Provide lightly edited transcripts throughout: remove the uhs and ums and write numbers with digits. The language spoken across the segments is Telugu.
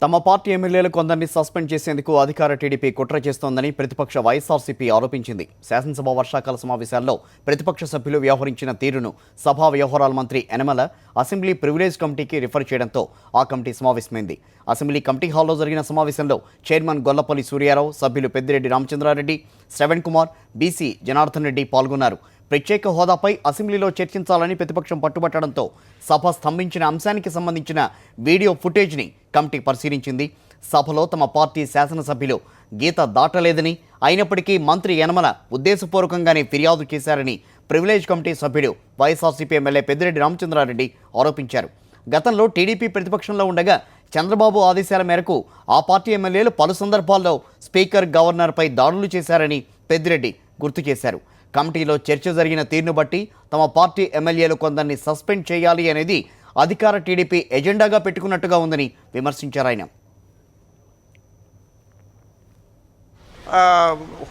తమ పార్టీ ఎమ్మెల్యేలు కొందరిని సస్పెండ్ చేసేందుకు అధికార టీడీపీ కుట్ర చేస్తోందని ప్రతిపక్ష వైఎస్ఆర్సీపీ ఆరోపించింది. శాసనసభ వర్షాకాల సమావేశాల్లో ప్రతిపక్ష సభ్యులు వ్యవహరించిన తీరును సభా వ్యవహారాల మంత్రి యనమల అసెంబ్లీ ప్రివిలేజ్ కమిటీకి రిఫర్ చేయడంతో ఆ కమిటీ సమావేశమైంది. అసెంబ్లీ కమిటీ హాల్లో జరిగిన సమావేశంలో చైర్మన్ గొల్లపల్లి సూర్యారావు, సభ్యులు పెద్దిరెడ్డి రామచంద్రారెడ్డి, శ్రవణ్ కుమార్, బీసీ జనార్దన్ రెడ్డి పాల్గొన్నారు. ప్రత్యేక హోదాపై అసెంబ్లీలో చర్చించాలని ప్రతిపక్షం పట్టుబట్టడంతో సభ స్తంభించిన అంశానికి సంబంధించిన వీడియో ఫుటేజ్ని కమిటీ పరిశీలించింది. సభలో తమ పార్టీ శాసనసభ్యులు గీత దాటలేదని, అయినప్పటికీ మంత్రి యనమల ఉద్దేశపూర్వకంగానే ఫిర్యాదు చేశారని ప్రివిలేజ్ కమిటీ సభ్యుడు వైఎస్ఆర్సీపీ ఎమ్మెల్యే పెద్దిరెడ్డి రామచంద్రారెడ్డి ఆరోపించారు. గతంలో టీడీపీ ప్రతిపక్షంలో ఉండగా చంద్రబాబు ఆదేశాల మేరకు ఆ పార్టీ ఎమ్మెల్యేలు పలు సందర్భాల్లో స్పీకర్, గవర్నర్పై దాడులు చేశారని పెద్దిరెడ్డి గుర్తు చేశారు. కమిటీలో చర్చ జరిగిన తీరును బట్టి తమ పార్టీ ఎమ్మెల్యేలు కొందరిని సస్పెండ్ చేయాలి అనేది అధికార టీడీపీ ఎజెండాగా పెట్టుకున్నట్టుగా ఉందని విమర్శించారు ఆయన.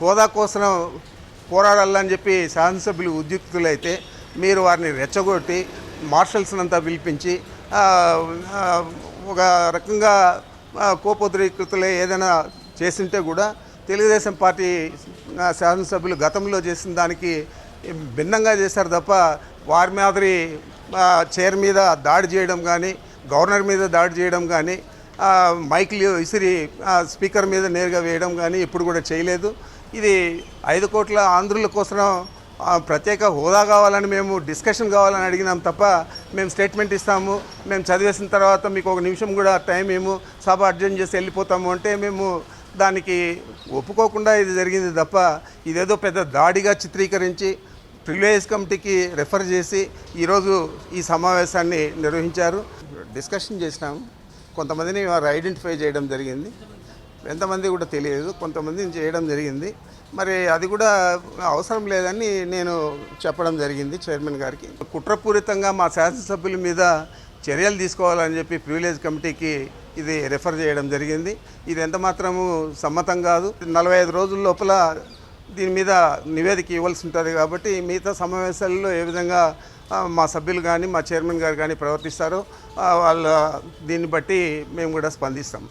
హోదా కోసం పోరాడాలని చెప్పి శాసనసభ్యులు ఉద్యుక్తులైతే మీరు వారిని రెచ్చగొట్టి మార్షల్స్నంతా పిలిపించి ఒక రకంగా కోపోద్రిక్తులే ఏదైనా చేసింటే కూడా తెలుగుదేశం పార్టీ శాసనసభ్యులు గతంలో చేసిన దానికి భిన్నంగా చేశారు తప్ప వారి మాదిరి చైర్ మీద దాడి చేయడం కానీ, గవర్నర్ మీద దాడి చేయడం కానీ, మైక్లు విసిరి స్పీకర్ మీద నేరుగా వేయడం కానీ ఇప్పుడు కూడా చేయలేదు. ఇది 5 కోట్ల ఆంధ్రుల కోసం ప్రత్యేక హోదా కావాలని మేము డిస్కషన్ కావాలని అడిగినాం తప్ప మేము స్టేట్మెంట్ ఇస్తాము, మేము చదివేసిన తర్వాత మీకు 1 నిమిషం కూడా టైం మేము సభ అడ్జర్న్ చేసి వెళ్ళిపోతాము అంటే మేము దానికి ఒప్పుకోకుండా ఇది జరిగింది తప్ప ఇదేదో పెద్ద దాడిగా చిత్రీకరించి ప్రివిలేజ్ కమిటీకి రెఫర్ చేసి ఈరోజు ఈ సమావేశాన్ని నిర్వహించారు. డిస్కషన్ చేసినాము. కొంతమందిని వారు ఐడెంటిఫై చేయడం జరిగింది. ఎంతమంది కూడా తెలియదు, కొంతమందిని చేయడం జరిగింది. మరి అది కూడా అవసరం లేదని నేను చెప్పడం జరిగింది చైర్మన్ గారికి. కుట్రపూరితంగా మా శాసనసభ్యుల మీద చర్యలు తీసుకోవాలని చెప్పి ప్రివిలేజ్ కమిటీకి ఇది రెఫర్ చేయడం జరిగింది. ఇది ఎంత మాత్రము సమ్మతం కాదు. 45 రోజుల లోపల దీని మీద నివేదిక ఇవ్వాల్సి ఉంటుంది. కాబట్టి మిగతా సమావేశాల్లో ఏ విధంగా మా సభ్యులు కానీ మా చైర్మన్ గారు కానీ ప్రవర్తిస్తారో వాళ్ళ దీన్ని బట్టి మేము కూడా స్పందిస్తాం.